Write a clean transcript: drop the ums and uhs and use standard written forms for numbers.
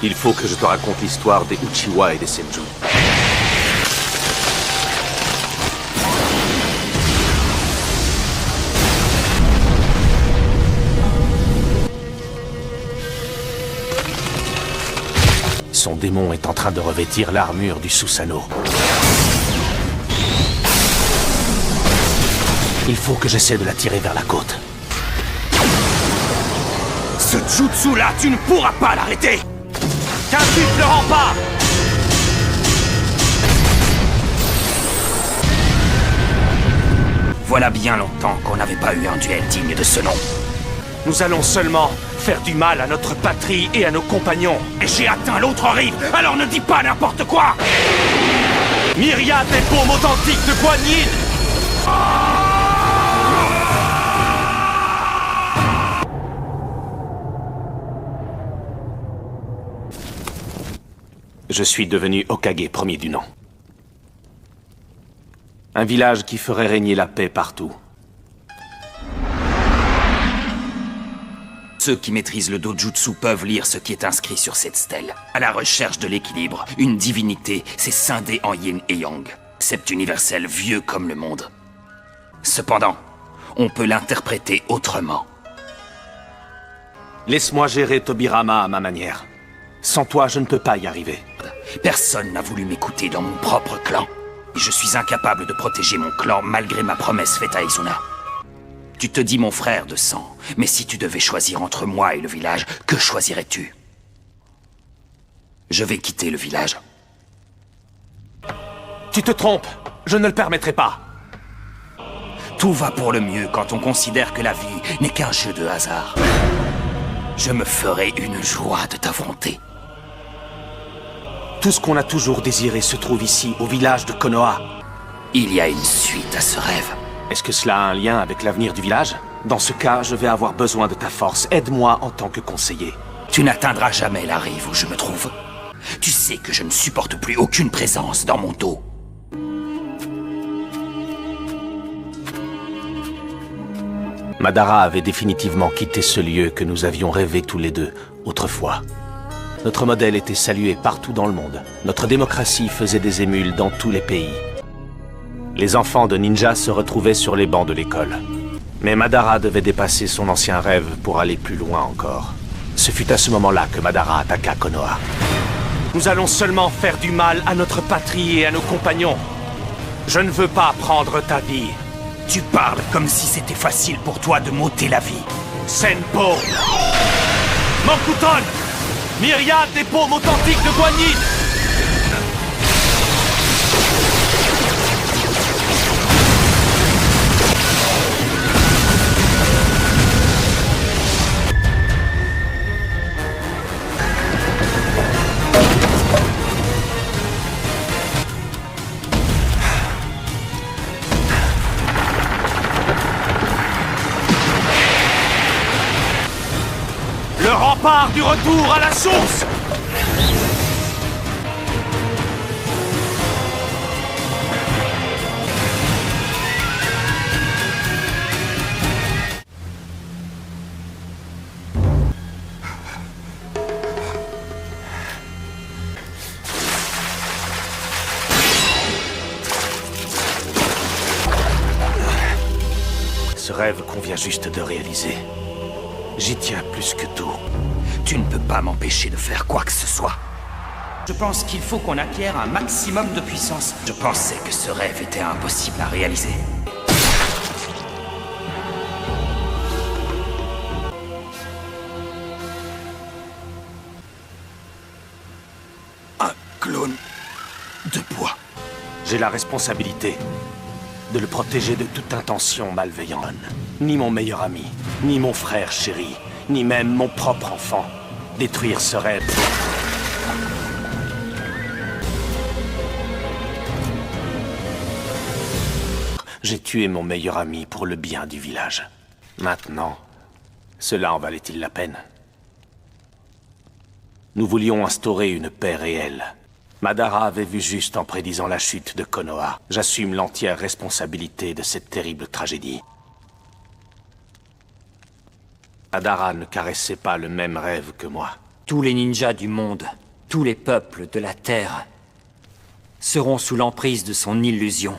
Il faut que je te raconte l'histoire des Uchiwa et des Senju. Son démon est en train de revêtir l'armure du Susanoo. Il faut que j'essaie de la tirer vers la côte. Ce jutsu-là, tu ne pourras pas l'arrêter! Quintuple rempart! Voilà bien longtemps qu'on n'avait pas eu un duel digne de ce nom. Nous allons seulement faire du mal à notre patrie et à nos compagnons. Et j'ai atteint l'autre rive, alors ne dis pas n'importe quoi! Myriade des paumes authentiques de Guan Yin! Je suis devenu Hokage premier du nom. Un village qui ferait régner la paix partout. Ceux qui maîtrisent le dojutsu peuvent lire ce qui est inscrit sur cette stèle. À la recherche de l'équilibre, une divinité s'est scindée en yin et yang. Concept universel vieux comme le monde. Cependant, on peut l'interpréter autrement. Laisse-moi gérer Tobirama à ma manière. Sans toi, je ne peux pas y arriver. Personne n'a voulu m'écouter dans mon propre clan. Et je suis incapable de protéger mon clan malgré ma promesse faite à Izuna. Tu te dis mon frère de sang, mais si tu devais choisir entre moi et le village, que choisirais-tu? Je vais quitter le village. Tu te trompes. Je ne le permettrai pas. Tout va pour le mieux quand on considère que la vie n'est qu'un jeu de hasard. Je me ferai une joie de t'affronter. Tout ce qu'on a toujours désiré se trouve ici, au village de Konoha. Il y a une suite à ce rêve. Est-ce que cela a un lien avec l'avenir du village? Dans ce cas, je vais avoir besoin de ta force. Aide-moi en tant que conseiller. Tu n'atteindras jamais la rive où je me trouve. Tu sais que je ne supporte plus aucune présence dans mon dos. Madara avait définitivement quitté ce lieu que nous avions rêvé tous les deux, autrefois. Notre modèle était salué partout dans le monde. Notre démocratie faisait des émules dans tous les pays. Les enfants de ninja se retrouvaient sur les bancs de l'école. Mais Madara devait dépasser son ancien rêve pour aller plus loin encore. Ce fut à ce moment-là que Madara attaqua Konoha. Nous allons seulement faire du mal à notre patrie et à nos compagnons. Je ne veux pas prendre ta vie. Tu parles comme si c'était facile pour toi de m'ôter la vie. Senpo! Mokuton! Myriade des paumes authentiques de Guan Yin! Le rempart du retour à la source! Ce rêve qu'on vient juste de réaliser. J'y tiens plus que tout. Tu ne peux pas m'empêcher de faire quoi que ce soit. Je pense qu'il faut qu'on acquiert un maximum de puissance. Je pensais que ce rêve était impossible à réaliser. Un clone de bois. J'ai la responsabilité de le protéger de toute intention malveillante. Ni mon meilleur ami, ni mon frère chéri, ni même mon propre enfant. Détruire ce rêve. J'ai tué mon meilleur ami pour le bien du village. Maintenant, cela en valait-il la peine? Nous voulions instaurer une paix réelle. Madara avait vu juste en prédisant la chute de Konoha. J'assume l'entière responsabilité de cette terrible tragédie. Madara ne caressait pas le même rêve que moi. Tous les ninjas du monde, tous les peuples de la Terre, seront sous l'emprise de son illusion.